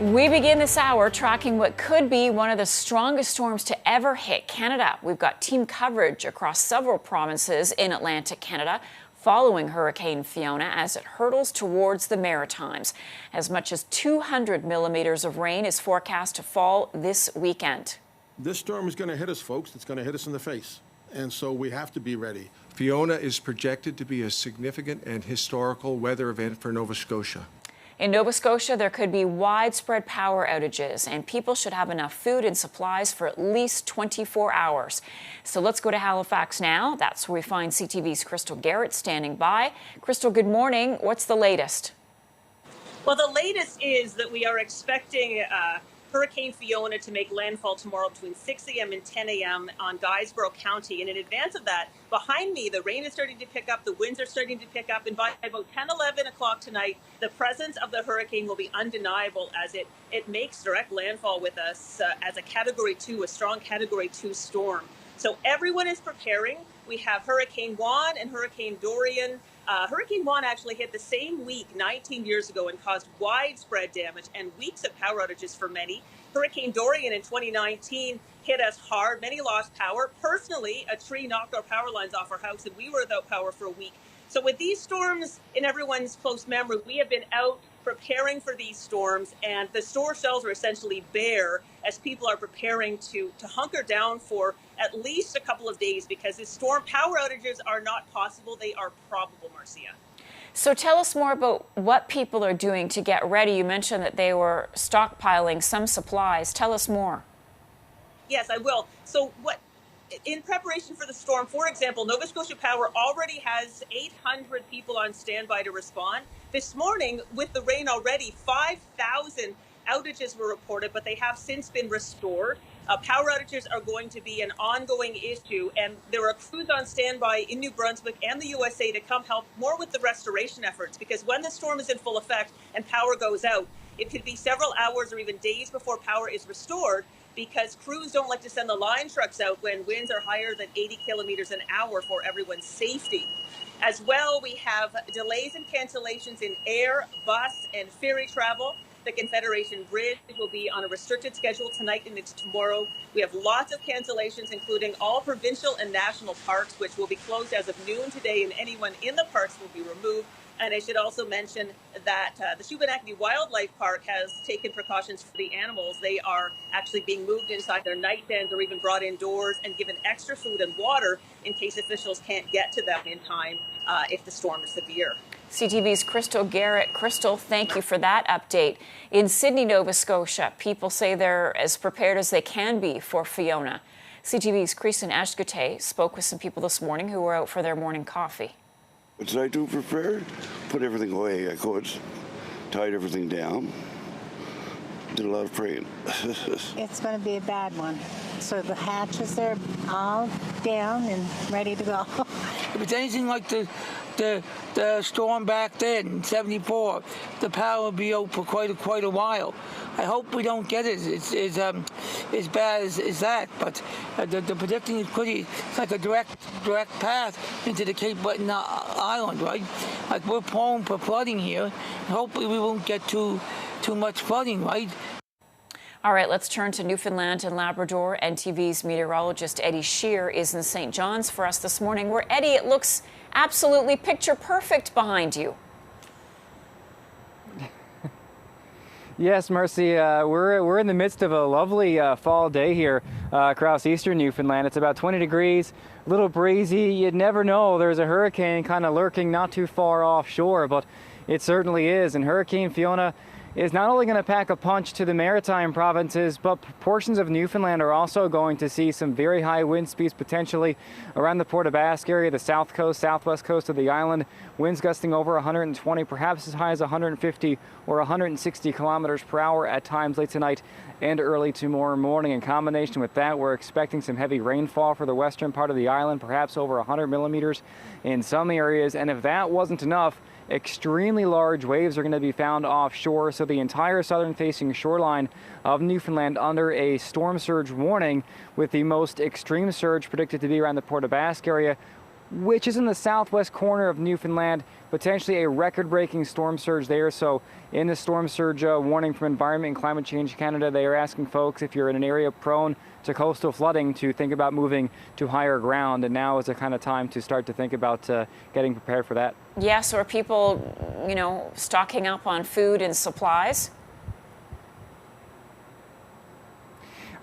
We begin this hour tracking what could be one of the strongest storms to ever hit Canada. We've got team coverage across several provinces in Atlantic Canada following Hurricane Fiona as it hurtles towards the Maritimes. As much as 200 millimeters of rain is forecast to fall this weekend. This storm is going to hit us, folks. It's going to hit us in the face. And so we have to be ready. Fiona is projected to be a significant and historical weather event for Nova Scotia. In Nova Scotia, there could be widespread power outages, and people should have enough food and supplies for at least 24 hours. So let's go to Halifax now. That's where we find CTV's Crystal Garrett standing by. Crystal, good morning. What's the latest? Well, the latest is that we are expecting Hurricane Fiona to make landfall tomorrow between 6 a.m. and 10 a.m. on Guysborough County. And in advance of that, behind me, the rain is starting to pick up, the winds are starting to pick up, and by about 10, 11 o'clock tonight, the presence of the hurricane will be undeniable as it makes direct landfall with us as a Category 2, a strong Category 2 storm. So everyone is preparing. We have Hurricane Juan and Hurricane Dorian. Hurricane Juan actually hit the same week 19 years ago and caused widespread damage and weeks of power outages for many. Hurricane Dorian in 2019 hit us hard. Many lost power. Personally, a tree knocked our power lines off our house and we were without power for a week. So with these storms in everyone's close memory, we have been out preparing for these storms, and the store shelves are essentially bare as people are preparing to hunker down for at least a couple of days because this storm power outages are not possible. They are probable, Marcia. So tell us more about what people are doing to get ready. You mentioned that they were stockpiling some supplies. Tell us more. Yes, I will. So in preparation for the storm, for example, Nova Scotia Power already has 800 people on standby to respond. This morning, with the rain already, 5,000 outages were reported, but they have since been restored. Power outages are going to be an ongoing issue, and there are crews on standby in New Brunswick and the USA to come help more with the restoration efforts, because when the storm is in full effect and power goes out, it could be several hours or even days before power is restored, because crews don't like to send the line trucks out when winds are higher than 80 kilometers an hour for everyone's safety. As well, we have delays and cancellations in air, bus, and ferry travel. The Confederation Bridge will be on a restricted schedule tonight and into tomorrow. We have lots of cancellations, including all provincial and national parks, which will be closed as of noon today, and anyone in the parks will be removed. And I should also mention that the Shubenacadie Wildlife Park has taken precautions for the animals. They are actually being moved inside their night dens or even brought indoors and given extra food and water in case officials can't get to them in time if the storm is severe. CTV's Crystal Garrett. Crystal, thank you for that update. In Sydney, Nova Scotia, people say they're as prepared as they can be for Fiona. CTV's Kristen Ashgute spoke with some people this morning who were out for their morning coffee. What did I do prepare? Put everything away I could, tied everything down, did a lot of praying. It's going to be a bad one. So the hatches are all down and ready to go. If it's anything like the storm back then in '74, the power will be out for quite a while. I hope we don't get it as bad as that, but the predicting is pretty. It's like a direct path into the Cape Breton Island, right? Like we're prone for flooding here. Hopefully we won't get too much flooding, right? All right, let's turn to Newfoundland and Labrador. NTV's meteorologist Eddie Shear is in St. John's for us this morning, where, Eddie, it looks absolutely picture perfect behind you. Yes, Marcy, we're in the midst of a lovely fall day here across eastern Newfoundland. It's about 20 degrees, a little breezy. You'd never know there's a hurricane kind of lurking not too far offshore, but it certainly is. And Hurricane Fiona is not only going to pack a punch to the maritime provinces, but portions of Newfoundland are also going to see some very high wind speeds potentially around the Port aux Basques area, the south coast, southwest coast of the island. Winds gusting over 120, perhaps as high as 150 or 160 kilometers per hour at times late tonight and early tomorrow morning. In combination with that, we're expecting some heavy rainfall for the western part of the island, perhaps over 100 millimeters in some areas. And if that wasn't enough, extremely large waves are going to be found offshore, so the entire southern facing shoreline of Newfoundland under a storm surge warning, with the most extreme surge predicted to be around the Port aux Basques area which is in the southwest corner of Newfoundland. Potentially a record-breaking storm surge there. So in the storm surge warning from Environment and Climate Change Canada, they are asking folks, if you're in an area prone to coastal flooding, to think about moving to higher ground. And now is the kind of time to start to think about getting prepared for that. Yes, or people, you know, stocking up on food and supplies?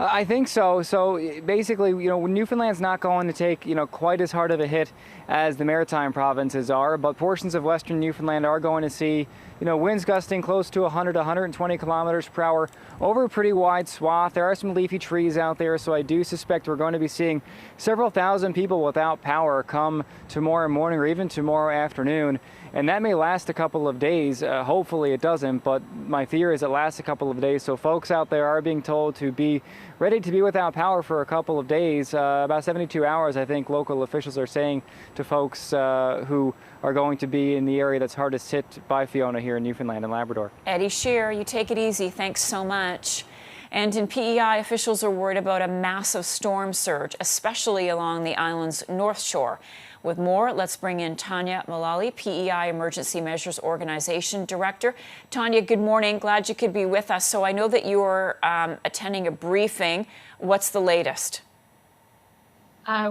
I think so. So basically, you know, Newfoundland's not going to take, you know, quite as hard of a hit as the maritime provinces are, but portions of western Newfoundland are going to see, you know, winds gusting close to 100 to 120 kilometers per hour over a pretty wide swath. There are some leafy trees out there, so I do suspect we're going to be seeing several thousand people without power come tomorrow morning or even tomorrow afternoon. And that may last a couple of days. Hopefully it doesn't, but my fear is it lasts a couple of days. So folks out there are being told to be ready to be without power for a couple of days. About 72 hours, I think local officials are saying to folks who are going to be in the area that's hardest hit by Fiona here in Newfoundland and Labrador. Eddie Shear, you take it easy. Thanks so much. And in PEI, officials are worried about a massive storm surge, especially along the island's north shore. With more, let's bring in Tanya Mullally, PEI Emergency Measures Organization Director. Tanya, good morning. Glad you could be with us. So I know that you were attending a briefing. What's the latest?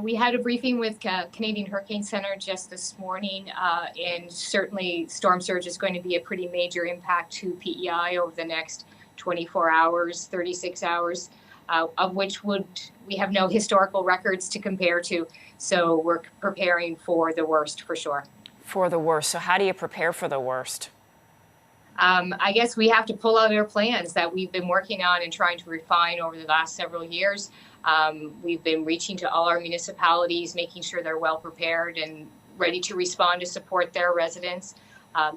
We had a briefing with Canadian Hurricane Center just this morning, and certainly storm surge is going to be a pretty major impact to PEI over the next 24 hours, 36 hours, of which we have no historical records to compare to. So we're preparing for the worst for sure. For the worst. So how do you prepare for the worst? I guess we have to pull out our plans that we've been working on and trying to refine over the last several years. We've been reaching to all our municipalities, making sure they're well prepared and ready to respond to support their residents.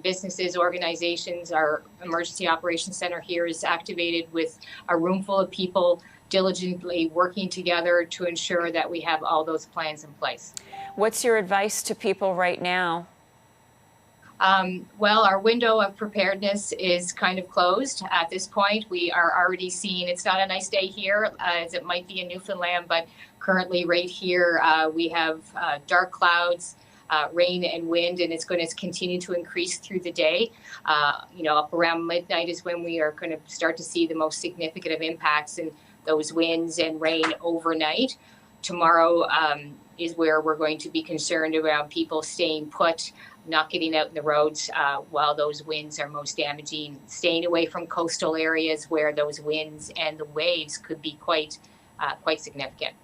Businesses, organizations, our Emergency Operations Center here is activated with a room full of people diligently working together to ensure that we have all those plans in place. What's your advice to people right now? Well, our window of preparedness is kind of closed at this point. We are already seeing, it's not a nice day here as it might be in Newfoundland, but currently right here we have dark clouds, rain and wind, and it's going to continue to increase through the day. You know, up around midnight is when we are going to start to see the most significant of impacts in those winds and rain overnight. Tomorrow is where we're going to be concerned around people staying put, not getting out in the roads while those winds are most damaging, staying away from coastal areas where those winds and the waves could be quite significant.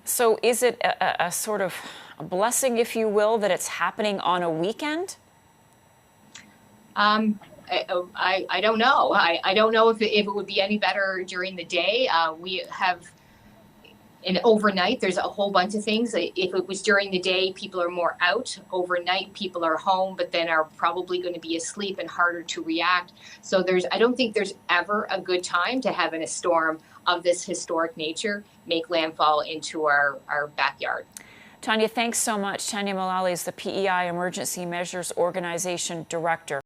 So is it a sort of a blessing, if you will, that it's happening on a weekend? I don't know. I don't know if it would be any better during the day. We have an overnight, there's a whole bunch of things. If it was during the day, people are more out. Overnight, people are home, but then are probably going to be asleep and harder to react. So I don't think there's ever a good time to have a storm of this historic nature make landfall into our backyard. Tanya, thanks so much. Tanya Mullally is the PEI Emergency Measures Organization Director.